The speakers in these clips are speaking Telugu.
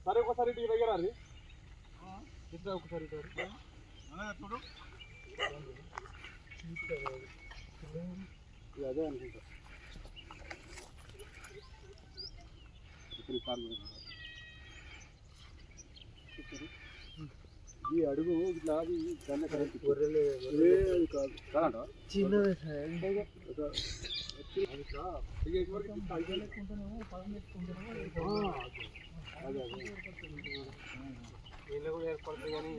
సరే ఒకసారి ఇంటికి దగ్గర అది ఇట్లా ఒకసారి చూడు అదే అనుకుంటా ఈ అడుగు ఇట్లా అది కాదు చిన్నది అదే వీళ్ళు కూడా ఏర్పడుతుంది కానీ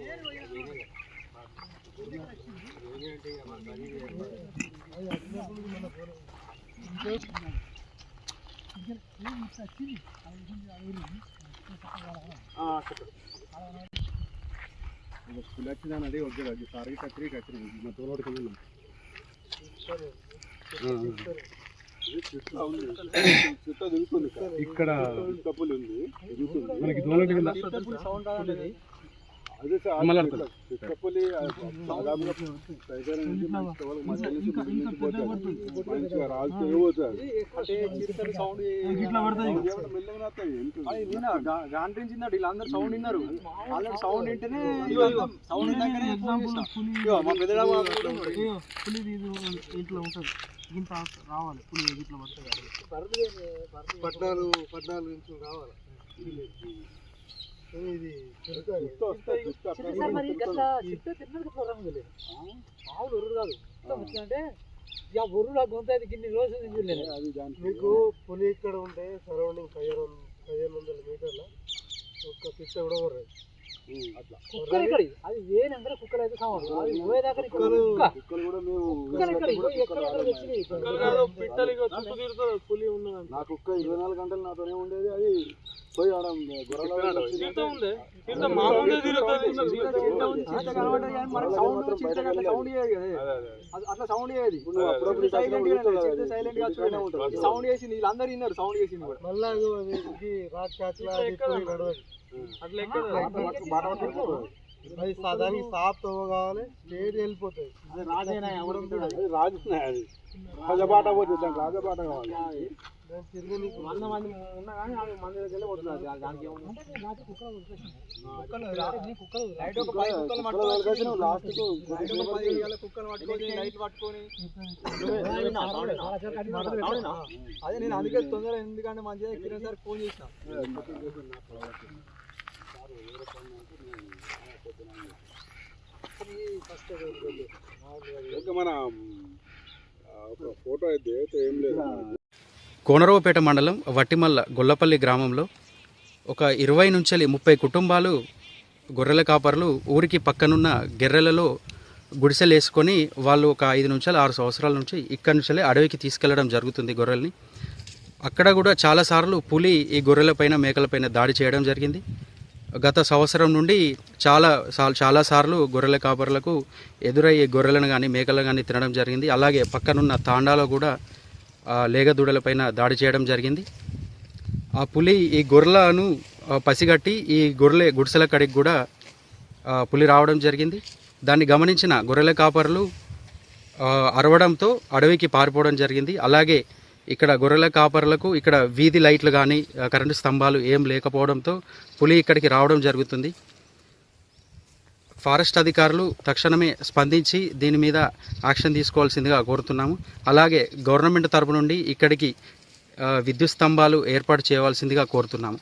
స్కూల్ వచ్చిందని వద్దు సారీ కత్తిరి కత్తిరి మా తోడు ఇక్కడ మనకి చిత్తపల్లి గాంటించిందట వీళ్ళందరూ సౌండ్ విన్నారు ఆల్రెడీ సౌండ్ వింటేనే సౌండ్ మా పెద్ద ఇంట్లో ఉంటుంది ఇంత రావాలి పులి ఇట్లా పడుతుంది 14 ఇంచులు రావాలి ఇది మామూలు ఒర్రు కాదు అంటే ఇక ఒర్రులా గొంత అయితే ఇన్ని రోజులు చూడలేదు మీకు పులి ఇక్కడ ఉంటే సరౌండింగ్ 1500 మీటర్ల ఒక్క పిట్ట కూడా కొర్రదు అట్లా కుక్కలు ఇక్కడ అది వేనంగా కుక్కలు అయితే కావాలి అది పోయేదాకా కుక్కలు కూడా మేము పులి ఉన్నది నా కుక్క 24 గంటలు నాతోనే ఉండేది అది పోయి అట్లా సౌండ్ అయ్యేది సైలెంట్ గా సౌండ్ చేసింది వీళ్ళందరూ విన్నారు సౌండ్ చేసింది అట్లా దానికి సాఫ్ కావాలి స్టేట్ వెళ్ళిపోతాయి రాజబాట పోతుంది దానికి రాజబాట కావాలి వంద మంది ఉన్నా కానీ మంది దగ్గర పోతున్నారు దానికి అదే నేను అందుకే తొందర ఎందుకంటే మంచిగా కిరణ్ సార్ ఫోన్ చేసిన మన ఫోటో అయితే ఏం లేదు. కోనరావుపేట మండలం వట్టిమల్ల గొల్లపల్లి గ్రామంలో ఒక 20 నుంచి 30 కుటుంబాలు గొర్రెల కాపర్లు ఊరికి పక్కనున్న గెర్రెలలో గుడిసెలు వేసుకొని వాళ్ళు ఒక 5 నుంచి 6 సంవత్సరాల నుంచి ఇక్కడి నుంచి అడవికి తీసుకెళ్లడం జరుగుతుంది గొర్రెల్ని. అక్కడ కూడా చాలాసార్లు పులి ఈ గొర్రెలపైన మేకలపైన దాడి చేయడం జరిగింది. గత సంవత్సరం నుండి చాలాసార్లు గొర్రెల కాపర్లకు ఎదురయ్యే గొర్రెలను కానీ మేకలను కానీ తినడం జరిగింది. అలాగే పక్కనున్న తాండాలో కూడా లేగదూడలపైన దాడి చేయడం జరిగింది. ఆ పులి ఈ గొర్రెలను పసిగట్టి ఈ గుడిసెల కడికి కూడా పులి రావడం జరిగింది. దాన్ని గమనించిన గొర్రెల కాపర్లు అరవడంతో అడవికి పారిపోవడం జరిగింది. అలాగే ఇక్కడ గొర్రెల కాపర్లకు ఇక్కడ వీధి లైట్లు కానీ కరెంటు స్తంభాలు ఏం లేకపోవడంతో పులి ఇక్కడికి రావడం జరుగుతుంది. ఫారెస్ట్ అధికారులు తక్షణమే స్పందించి దీని మీద యాక్షన్ తీసుకోవాల్సిందిగా కోరుతున్నాము. అలాగే గవర్నమెంట్ తరపు నుండి ఇక్కడికి విద్యుత్ స్తంభాలు ఏర్పాటు చేయవలసిందిగా కోరుతున్నాము.